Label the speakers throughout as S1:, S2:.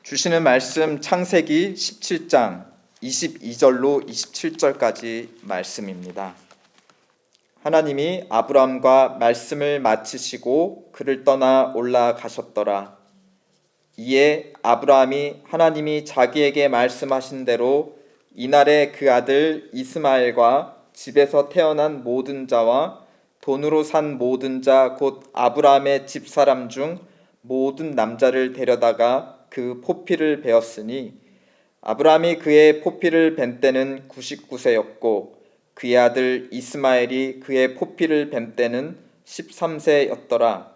S1: 주시는 말씀 창세기 17장 22절로 27절까지 말씀입니다. 하나님이 아브람과 말씀을 마치시고 그를 떠나 올라가셨더라. 이에 아브람이 하나님이 자기에게 말씀하신 대로 이날에 그 아들 이스마엘과 집에서 태어난 모든 자와 돈으로 산 모든 자 곧 아브람의 집사람 중 모든 남자를 데려다가 그 포피를 베었으니 아브람이 그의 포피를 벤 때는 99세였고 그의 아들 이스마엘이 그의 포피를 벤 때는 13세였더라.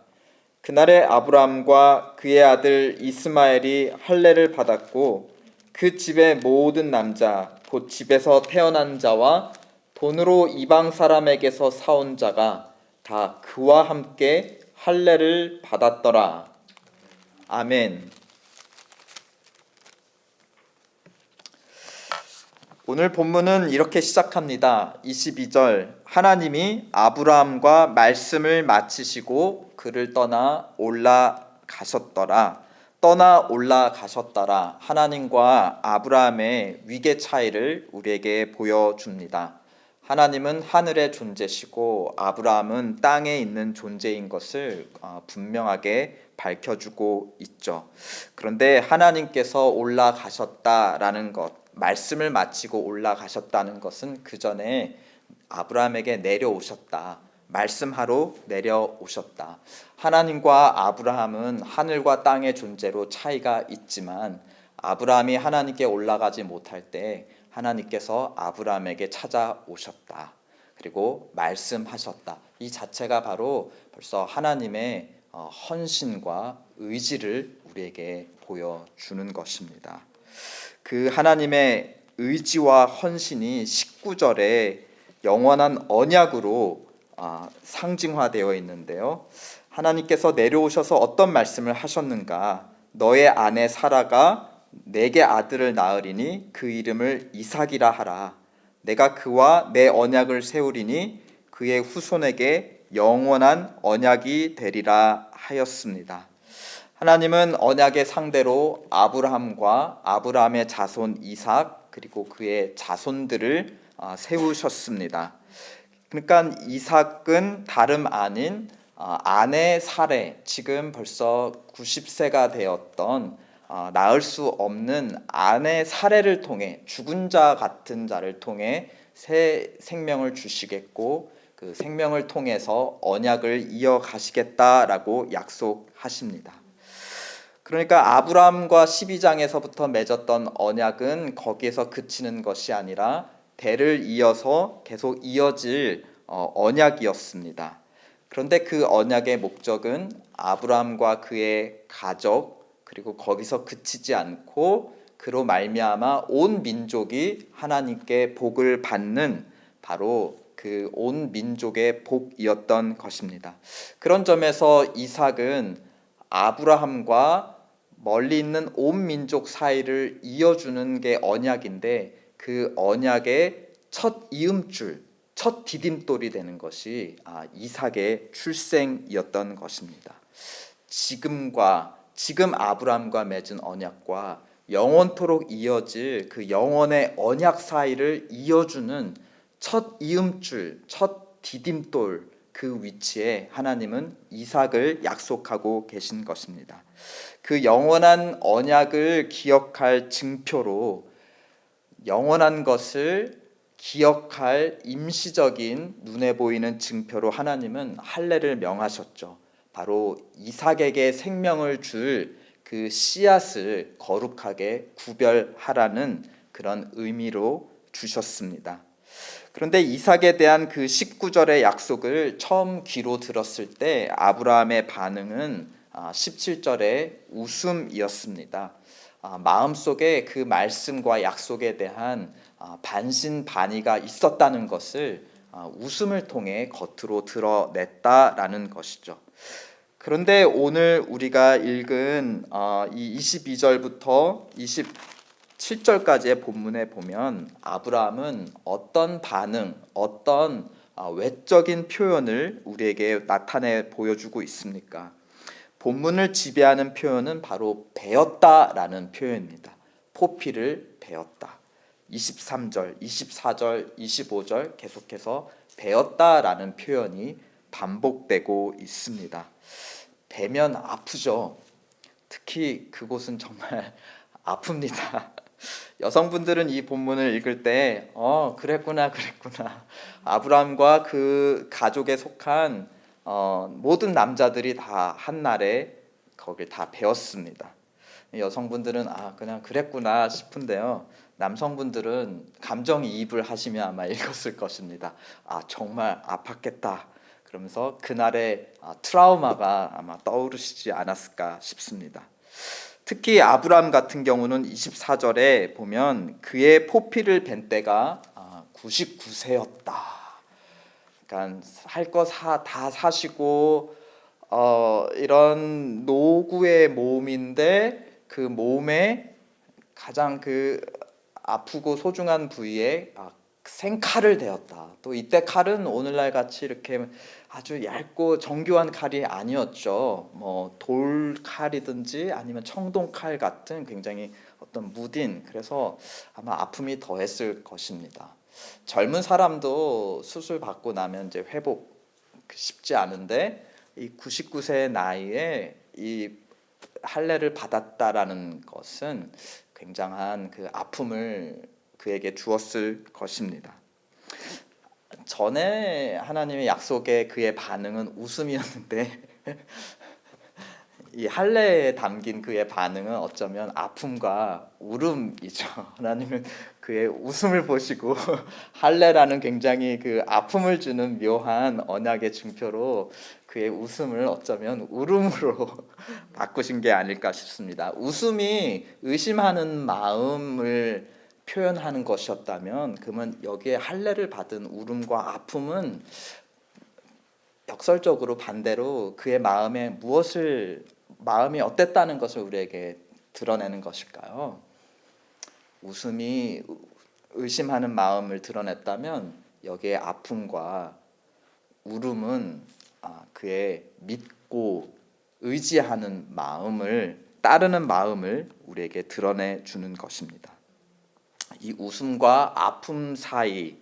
S1: 그날에 아브람과 그의 아들 이스마엘이 할례를 받았고 그 집의 모든 남자 곧 집에서 태어난 자와 돈으로 이방 사람에게서 사온 자가 다 그와 함께 할례를 받았더라. 아멘. 오늘 본문은 이렇게 시작합니다. 22절 하나님이 아브라함과 말씀을 마치시고 그를 떠나 올라가셨더라. 떠나 올라가셨더라. 하나님과 아브라함의 위계 차이를 우리에게 보여줍니다. 하나님은 하늘의 존재시고 아브라함은 땅에 있는 존재인 것을 분명하게 밝혀주고 있죠. 그런데 하나님께서 올라가셨다라는 것, 말씀을 마치고 올라가셨다는 것은 그 전에 아브라함에게 내려오셨다. 말씀하러 내려오셨다. 하나님과 아브라함은 하늘과 땅의 존재로 차이가 있지만 아브라함이 하나님께 올라가지 못할 때 하나님께서 아브라함에게 찾아오셨다. 그리고 말씀하셨다. 이 자체가 바로 벌써 하나님의 헌신과 의지를 우리에게 보여주는 것입니다. 그 하나님의 의지와 헌신이 19절에 영원한 언약으로 상징화되어 있는데요. 하나님께서 내려오셔서 어떤 말씀을 하셨는가? 너의 아내 사라가 내게 아들을 낳으리니 그 이름을 이삭이라 하라. 내가 그와 내 언약을 세우리니 그의 후손에게 영원한 언약이 되리라 하였습니다. 하나님은 언약의 상대로 아브라함과 아브라함의 자손 이삭 그리고 그의 자손들을 세우셨습니다. 그러니까 이삭은 다름 아닌 아내 사레, 지금 벌써 90세가 되었던 낳을 수 없는 아내 사레를 통해 죽은 자 같은 자를 통해 새 생명을 주시겠고 그 생명을 통해서 언약을 이어가시겠다라고 약속하십니다. 그러니까 아브라함과 12장에서부터 맺었던 언약은 거기에서 그치는 것이 아니라 대를 이어서 계속 이어질 언약이었습니다. 그런데 그 언약의 목적은 아브라함과 그의 가족 그리고 거기서 그치지 않고 그로 말미암아 온 민족이 하나님께 복을 받는 바로 그 온 민족의 복이었던 것입니다. 그런 점에서 이삭은 아브라함과 멀리 있는 온 민족 사이를 이어주는 게 언약인데 그 언약의 첫 이음줄, 첫 디딤돌이 되는 것이 이삭의 출생이었던 것입니다. 지금 아브라함과 맺은 언약과 영원토록 이어질 그 영원의 언약 사이를 이어주는 첫 이음줄, 첫 디딤돌 그 위치에 하나님은 이삭을 약속하고 계신 것입니다. 그 영원한 언약을 기억할 증표로 영원한 것을 기억할 임시적인 눈에 보이는 증표로 하나님은 할례를 명하셨죠. 바로 이삭에게 생명을 줄 그 씨앗을 거룩하게 구별하라는 그런 의미로 주셨습니다. 그런데 이삭에 대한 그 19절의 약속을 처음 귀로 들었을 때 아브라함의 반응은 17절의 웃음이었습니다. 마음속에 그 말씀과 약속에 대한 반신반의가 있었다는 것을 웃음을 통해 겉으로 드러냈다라는 것이죠. 그런데 오늘 우리가 읽은 이 22절부터 27절까지의 본문에 보면 아브라함은 어떤 반응, 어떤 외적인 표현을 우리에게 나타내 보여주고 있습니까? 본문을 지배하는 표현은 바로 베었다라는 표현입니다. 포피를 베었다. 23절, 24절, 25절 계속해서 베었다라는 표현이 반복되고 있습니다. 베면 아프죠. 특히 그곳은 정말 아픕니다. 여성분들은 이 본문을 읽을 때 그랬구나. 아브라함과 그 가족에 속한 모든 남자들이 다 한날에 거길 다 배웠습니다. 여성분들은 그냥 그랬구나 싶은데요. 남성분들은 감정이입을 하시며 아마 읽었을 것입니다. 정말 아팠겠다. 그러면서 그날의 트라우마가 아마 떠오르시지 않았을까 싶습니다. 특히 아브람 같은 경우는 24절에 보면 그의 포피를 벤 때가 99세였다. 그러니까 할 거 다 사시고 이런 노구의 몸인데 그 몸에 가장 그 아프고 소중한 부위에 생칼을 대었다. 또 이때 칼은 오늘날 같이 이렇게 아주 얇고 정교한 칼이 아니었죠. 뭐 돌칼이든지 아니면 청동칼 같은 굉장히 어떤 무딘, 그래서 아마 아픔이 더했을 것입니다. 젊은 사람도 수술 받고 나면 이제 회복 쉽지 않은데 이 99세 나이에 이 할례를 받았다라는 것은 굉장한 그 아픔을 그에게 주었을 것입니다. 전에 하나님의 약속에 그의 반응은 웃음이었는데 이 할례에 담긴 그의 반응은 어쩌면 아픔과 울음이죠. 하나님은 그의 웃음을 보시고 할례라는 굉장히 그 아픔을 주는 묘한 언약의 증표로 그의 웃음을 어쩌면 울음으로 바꾸신 게 아닐까 싶습니다. 웃음이 의심하는 마음을 표현하는 것이었다면 그러면 여기에 할례를 받은 울음과 아픔은 역설적으로 반대로 그의 마음이 어땠다는 것을 우리에게 드러내는 것일까요? 웃음이 의심하는 마음을 드러냈다면 여기에 아픔과 울음은 그의 믿고 의지하는 마음을 따르는 마음을 우리에게 드러내 주는 것입니다. 이 웃음과 아픔 사이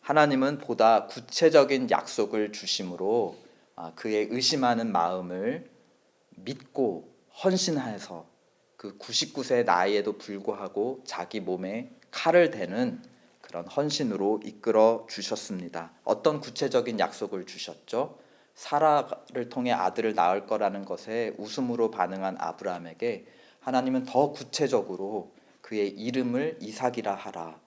S1: 하나님은 보다 구체적인 약속을 주심으로 그의 의심하는 마음을 믿고 헌신해서 그 99세 나이에도 불구하고 자기 몸에 칼을 대는 그런 헌신으로 이끌어 주셨습니다. 어떤 구체적인 약속을 주셨죠? 사라를 통해 아들을 낳을 거라는 것에 웃음으로 반응한 아브라함에게 하나님은 더 구체적으로 그의 이름을 이삭이라 하라.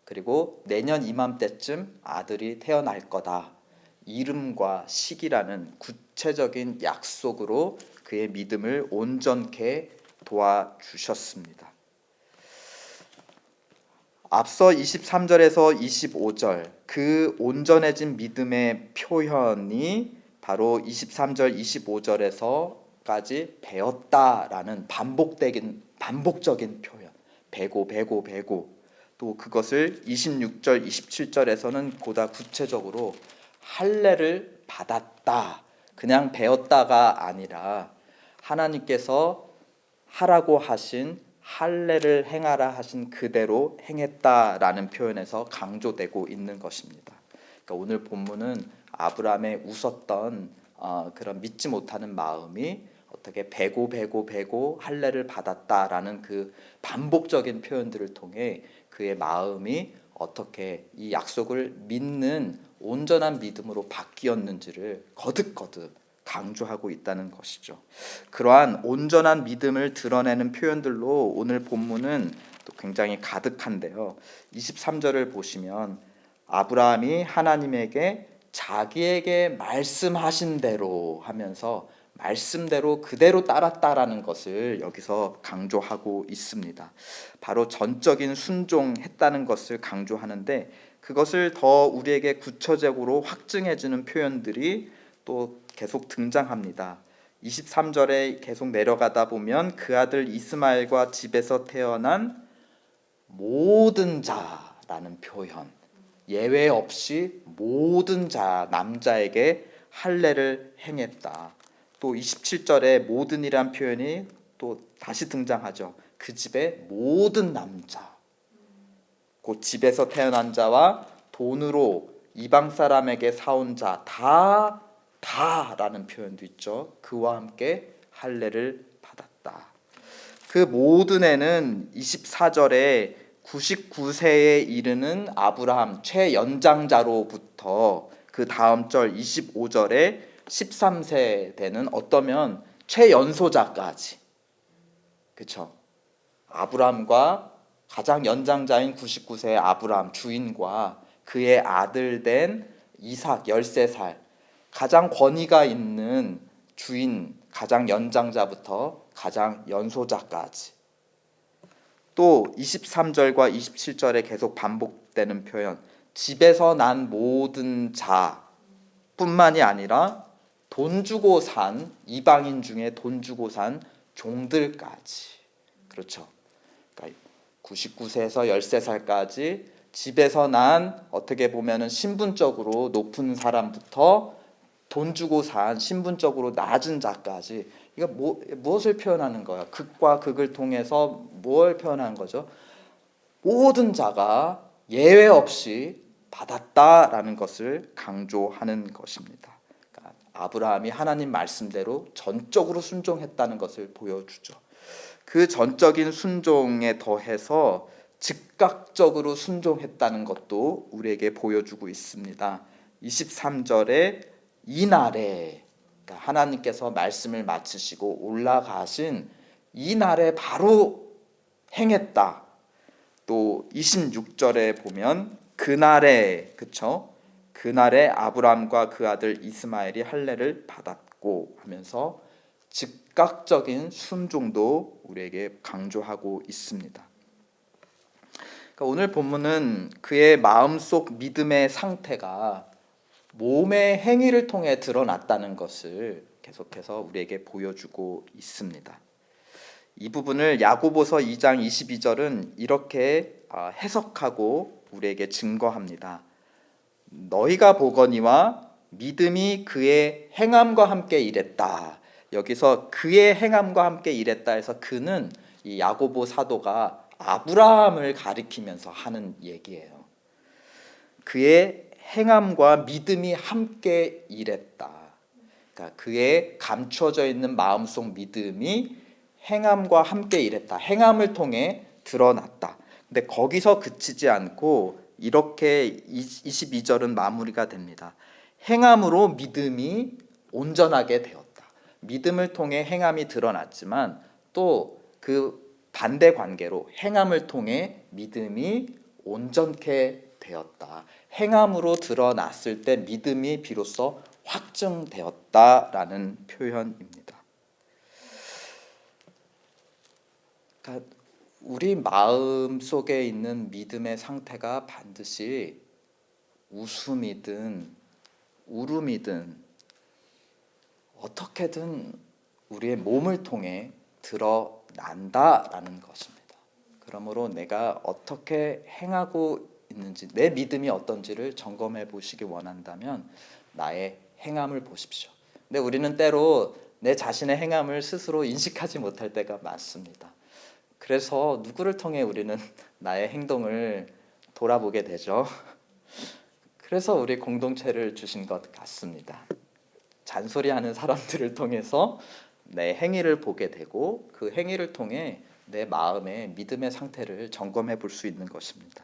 S1: 그리고 내년 이맘때쯤 아들이 태어날 거다. 이름과 시기라는 구체적인 약속으로 그의 믿음을 온전케 도와주셨습니다. 앞서 23절에서 25절 그 온전해진 믿음의 표현이 바로 23절 25절에서까지 배웠다라는 반복적인 표현, 배고 또 그것을 26절 27절에서는 보다 구체적으로 할례를 받았다. 그냥 배웠다가 아니라 하나님께서 하라고 하신 할례를 행하라 하신 그대로 행했다라는 표현에서 강조되고 있는 것입니다. 그러니까 오늘 본문은 아브라함의 웃었던 그런 믿지 못하는 마음이 어떻게 배고 할례를 받았다라는 그 반복적인 표현들을 통해 그의 마음이 어떻게 이 약속을 믿는 온전한 믿음으로 바뀌었는지를 거듭 강조하고 있다는 것이죠. 그러한 온전한 믿음을 드러내는 표현들로 오늘 본문은 또 굉장히 가득한데요. 23절을 보시면 아브라함이 하나님에게 자기에게 말씀하신 대로 하면서 말씀대로 그대로 따랐다라는 것을 여기서 강조하고 있습니다. 바로 전적인 순종했다는 것을 강조하는데 그것을 더 우리에게 구체적으로 확증해주는 표현들이 또 계속 등장합니다. 23절에 계속 내려가다 보면 그 아들 이스마엘과 집에서 태어난 모든 자라는 표현, 예외 없이 모든 자 남자에게 할례를 행했다. 또 27절에 모든이란 표현이 또 다시 등장하죠. 그 집의 모든 남자, 곧 집에서 태어난 자와 돈으로 이방 사람에게 사온 자 다라는 표현도 있죠. 그와 함께 할례를 받았다. 그 모든에는 24절에 99세에 이르는 아브라함 최연장자로부터 그 다음 절 25절에 13세 되는 어떠면 최연소자까지, 그쵸? 아브라함과 가장 연장자인 99세의 아브라함 주인과 그의 아들 된 이삭 13살, 가장 권위가 있는 주인 가장 연장자부터 가장 연소자까지, 또 23절과 27절에 계속 반복되는 표현, 집에서 난 모든 자뿐만이 아니라 돈 주고 산 이방인 중에 돈 주고 산 종들까지, 그렇죠. 그러니까 99세에서 13살까지 집에서 난 어떻게 보면은 신분적으로 높은 사람부터 돈 주고 산 신분적으로 낮은 자까지, 이거 무엇을 표현하는 거야? 극과 극을 통해서 뭘 표현하는 거죠? 모든 자가 예외 없이 받았다라는 것을 강조하는 것입니다. 그러니까 아브라함이 하나님 말씀대로 전적으로 순종했다는 것을 보여주죠. 그 전적인 순종에 더해서 즉각적으로 순종했다는 것도 우리에게 보여주고 있습니다. 23절에 이날에, 그러니까 하나님께서 말씀을 마치시고 올라가신 이날에 바로 행했다. 또 26절에 보면 그날에, 그쵸? 그날에 아브람과 그 아들 이스마엘이 할례를 받았고 하면서 즉각적인 순종도 우리에게 강조하고 있습니다. 그러니까 오늘 본문은 그의 마음속 믿음의 상태가 몸의 행위를 통해 드러났다는 것을 계속해서 우리에게 보여주고 있습니다. 이 부분을 야고보서 2장 22절은 이렇게 해석하고 우리에게 증거합니다. 너희가 보거니와 믿음이 그의 행함과 함께 일했다. 여기서 그의 행함과 함께 일했다 해서 그는 이 야고보 사도가 아브라함을 가리키면서 하는 얘기예요. 그의 행함과 믿음이 함께 일했다. 그러니까 그의 감춰져 있는 마음속 믿음이 행함과 함께 일했다. 행함을 통해 드러났다. 근데 거기서 그치지 않고 이렇게 22절은 마무리가 됩니다. 행함으로 믿음이 온전하게 되었다. 믿음을 통해 행함이 드러났지만 또 그 반대 관계로 행함을 통해 믿음이 온전케 되었다. 행함으로 드러났을 때 믿음이 비로소 확증되었다라는 표현입니다. 그러니까 우리 마음 속에 있는 믿음의 상태가 반드시 웃음이든 울음이든 어떻게든 우리의 몸을 통해 드러난다라는 것입니다. 그러므로 내가 어떻게 행하고 있는지, 내 믿음이 어떤지를 점검해 보시기 원한다면 나의 행함을 보십시오. 근데 우리는 때로 내 자신의 행함을 스스로 인식하지 못할 때가 많습니다. 그래서 누구를 통해 우리는 나의 행동을 돌아보게 되죠. 그래서 우리 공동체를 주신 것 같습니다. 잔소리하는 사람들을 통해서 내 행위를 보게 되고 그 행위를 통해 내 마음의 믿음의 상태를 점검해 볼 수 있는 것입니다.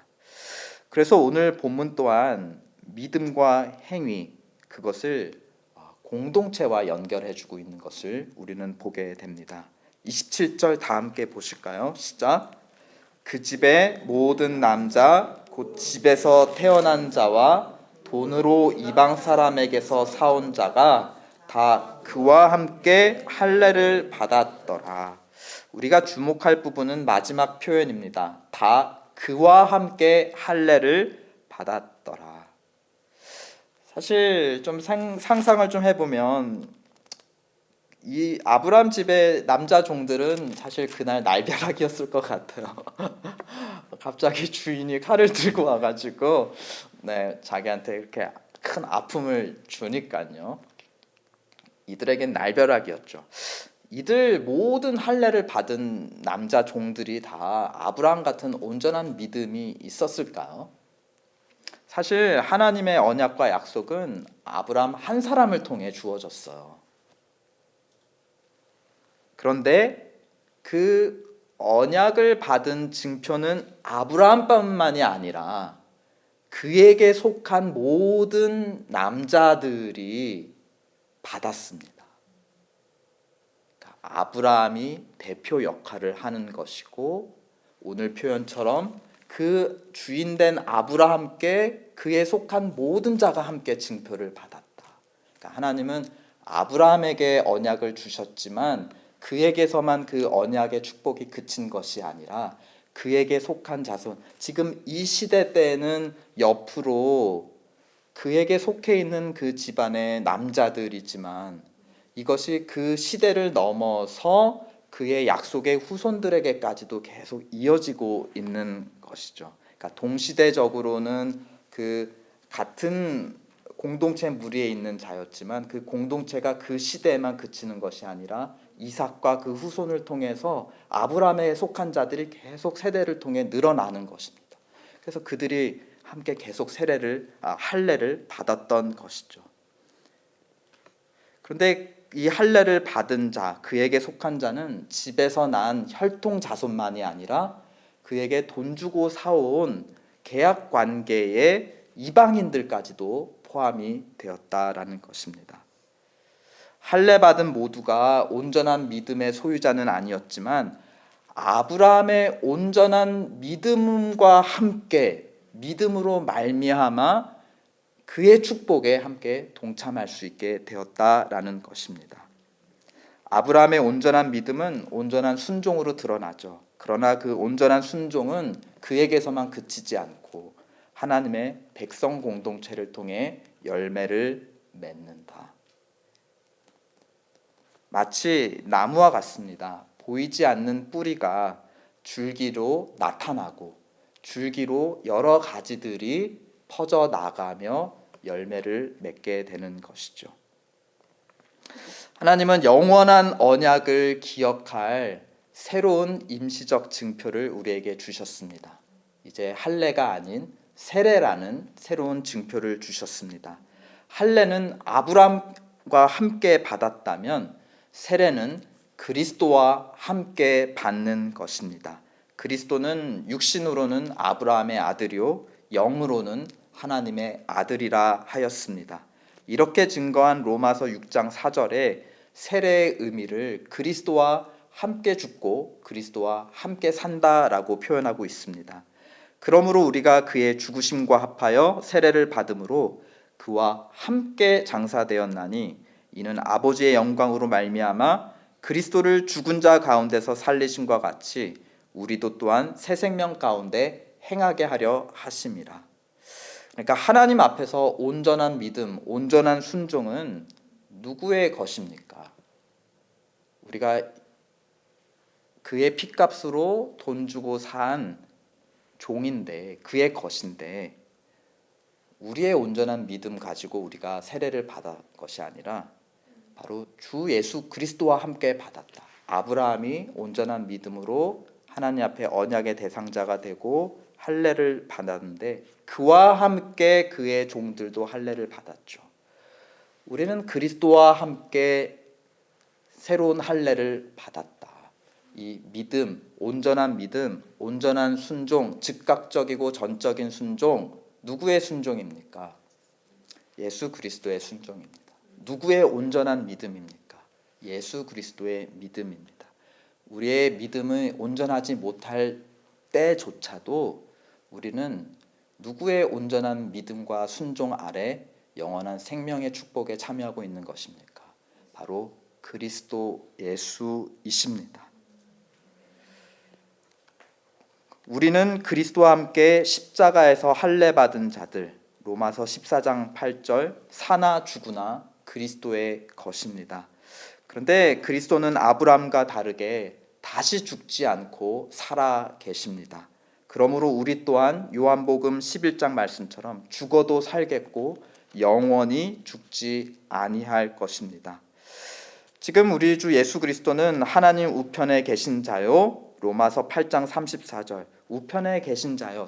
S1: 그래서 오늘 본문 또한 믿음과 행위, 그것을 공동체와 연결해 주고 있는 것을 우리는 보게 됩니다. 27절 다 함께 보실까요? 시작. 그 집의 모든 남자 곧 집에서 태어난 자와 돈으로 이방 사람에게서 사온 자가 다 그와 함께 할례를 받았더라. 우리가 주목할 부분은 마지막 표현입니다. 다 그와 함께 할례를 받았더라. 사실 좀 상상을 좀 해보면 이 아브람 집의 남자 종들은 사실 그날 날벼락이었을 것 같아요. 갑자기 주인이 칼을 들고 와가지고 자기한테 이렇게 큰 아픔을 주니까요. 이들에겐 날벼락이었죠. 이들 모든 할례를 받은 남자 종들이 다 아브라함 같은 온전한 믿음이 있었을까요? 사실 하나님의 언약과 약속은 아브라함 한 사람을 통해 주어졌어요. 그런데 그 언약을 받은 증표는 아브라함뿐만이 아니라 그에게 속한 모든 남자들이 받았습니다. 그러니까 아브라함이 대표 역할을 하는 것이고, 오늘 표현처럼 그 주인된 아브라함께 그에 속한 모든 자가 함께 증표를 받았다. 그러니까 하나님은 아브라함에게 언약을 주셨지만 그에게서만 그 언약의 축복이 그친 것이 아니라 그에게 속한 자손, 지금 이 시대 때는 옆으로 그에게 속해 있는 그 집안의 남자들이지만 이것이 그 시대를 넘어서 그의 약속의 후손들에게까지도 계속 이어지고 있는 것이죠. 그러니까 동시대적으로는 그 같은 공동체 무리에 있는 자였지만 그 공동체가 그 시대에만 그치는 것이 아니라 이삭과 그 후손을 통해서 아브라함에 속한 자들이 계속 세대를 통해 늘어나는 것입니다. 그래서 그들이 함께 계속 할례를 받았던 것이죠. 그런데 이 할례를 받은 자, 그에게 속한 자는 집에서 난 혈통 자손만이 아니라 그에게 돈 주고 사온 계약 관계의 이방인들까지도 포함이 되었다라는 것입니다. 할례 받은 모두가 온전한 믿음의 소유자는 아니었지만 아브라함의 온전한 믿음과 함께 믿음으로 말미암아 그의 축복에 함께 동참할 수 있게 되었다라는 것입니다. 아브라함의 온전한 믿음은 온전한 순종으로 드러나죠. 그러나 그 온전한 순종은 그에게서만 그치지 않고 하나님의 백성 공동체를 통해 열매를 맺는다. 마치 나무와 같습니다. 보이지 않는 뿌리가 줄기로 나타나고 줄기로 여러 가지들이 퍼져 나가며 열매를 맺게 되는 것이죠. 하나님은 영원한 언약을 기억할 새로운 임시적 증표를 우리에게 주셨습니다. 이제 할례가 아닌 세례라는 새로운 증표를 주셨습니다. 할례는 아브라함과 함께 받았다면 세례는 그리스도와 함께 받는 것입니다. 그리스도는 육신으로는 아브라함의 아들이요 영으로는 하나님의 아들이라 하였습니다. 이렇게 증거한 로마서 6장 4절에 세례의 의미를 그리스도와 함께 죽고 그리스도와 함께 산다라고 표현하고 있습니다. 그러므로 우리가 그의 죽으심과 합하여 세례를 받음으로 그와 함께 장사되었나니 이는 아버지의 영광으로 말미암아 그리스도를 죽은 자 가운데서 살리심과 같이 우리도 또한 새 생명 가운데 행하게 하려 하심이라. 그러니까 하나님 앞에서 온전한 믿음, 온전한 순종은 누구의 것입니까? 우리가 그의 핏값으로 돈 주고 산 종인데, 그의 것인데 우리의 온전한 믿음 가지고 우리가 세례를 받은 것이 아니라 바로 주 예수 그리스도와 함께 받았다. 아브라함이 온전한 믿음으로 하나님 앞에 언약의 대상자가 되고 할례를 받았는데 그와 함께 그의 종들도 할례를 받았죠. 우리는 그리스도와 함께 새로운 할례를 받았다. 이 믿음, 온전한 순종, 즉각적이고 전적인 순종, 누구의 순종입니까? 예수 그리스도의 순종입니다. 누구의 온전한 믿음입니까? 예수 그리스도의 믿음입니다. 우리의 믿음이 온전하지 못할 때조차도 우리는 누구의 온전한 믿음과 순종 아래 영원한 생명의 축복에 참여하고 있는 것입니까? 바로 그리스도 예수이십니다. 우리는 그리스도와 함께 십자가에서 할례 받은 자들, 로마서 14장 8절, 사나 죽으나 그리스도의 것입니다. 그런데 그리스도는 아브라함과 다르게 다시 죽지 않고 살아 계십니다. 그러므로 우리 또한 요한복음 11장 말씀처럼 죽어도 살겠고 영원히 죽지 아니할 것입니다. 지금 우리 주 예수 그리스도는 하나님 우편에 계신 자요. 로마서 8장 34절 우편에 계신 자요.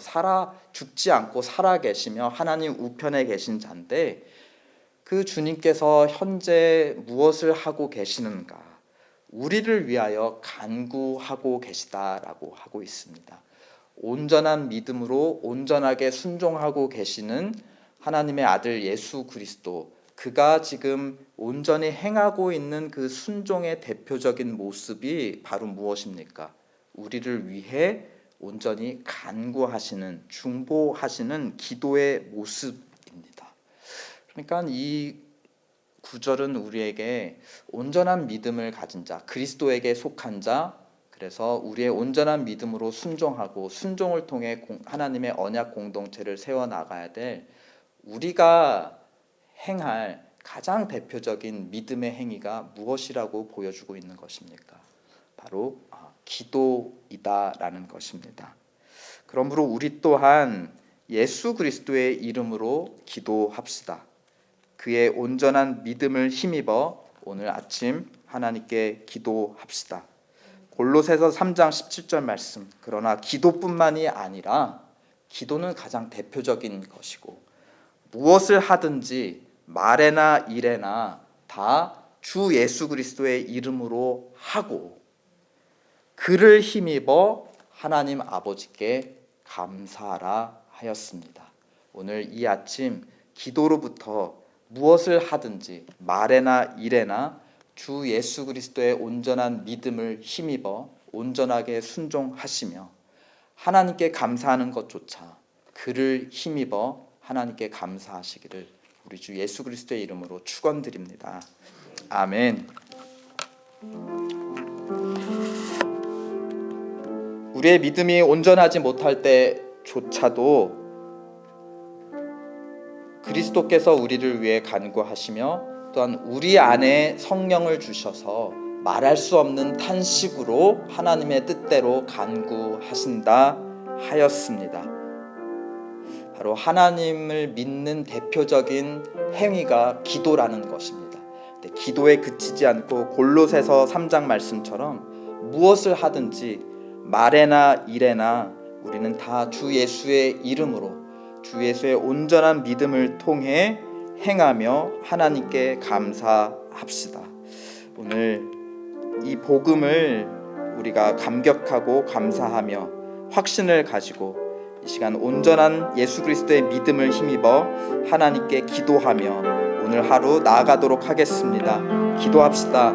S1: 죽지 않고 살아 계시며 하나님 우편에 계신 자인데 그 주님께서 현재 무엇을 하고 계시는가? 우리를 위하여 간구하고 계시다라고 하고 있습니다. 온전한 믿음으로 온전하게 순종하고 계시는 하나님의 아들 예수 그리스도, 그가 지금 온전히 행하고 있는 그 순종의 대표적인 모습이 바로 무엇입니까? 우리를 위해 온전히 간구하시는, 중보하시는 기도의 모습입니다. 그러니까 이 구절은 우리에게 온전한 믿음을 가진 자, 그리스도에게 속한 자, 그래서 우리의 온전한 믿음으로 순종하고 순종을 통해 하나님의 언약 공동체를 세워나가야 될 우리가 행할 가장 대표적인 믿음의 행위가 무엇이라고 보여주고 있는 것입니까? 바로 기도이다라는 것입니다. 그러므로 우리 또한 예수 그리스도의 이름으로 기도합시다. 그의 온전한 믿음을 힘입어 오늘 아침 하나님께 기도합시다. 골로새서 3장 17절 말씀, 그러나 기도뿐만이 아니라 기도는 가장 대표적인 것이고 무엇을 하든지 말에나 일에나 다 주 예수 그리스도의 이름으로 하고 그를 힘입어 하나님 아버지께 감사하라 하였습니다. 오늘 이 아침 기도로부터 무엇을 하든지 말에나 일에나 주 예수 그리스도의 온전한 믿음을 힘입어 온전하게 순종하시며 하나님께 감사하는 것조차 그를 힘입어 하나님께 감사하시기를 우리 주 예수 그리스도의 이름으로 축원드립니다. 아멘. 우리의 믿음이 온전하지 못할 때조차도 그리스도께서 우리를 위해 간구하시며 또한 우리 안에 성령을 주셔서 말할 수 없는 탄식으로 하나님의 뜻대로 간구하신다 하였습니다. 바로 하나님을 믿는 대표적인 행위가 기도라는 것입니다. 기도에 그치지 않고 골로새서 3장 말씀처럼 무엇을 하든지 말에나 일에나 우리는 다 주 예수의 이름으로 주 예수의 온전한 믿음을 통해 행하며 하나님께 감사합시다. 오늘 이 복음을 우리가 감격하고 감사하며 확신을 가지고 이 시간 온전한 예수 그리스도의 믿음을 힘입어 하나님께 기도하며 오늘 하루 나아가도록 하겠습니다. 기도합시다.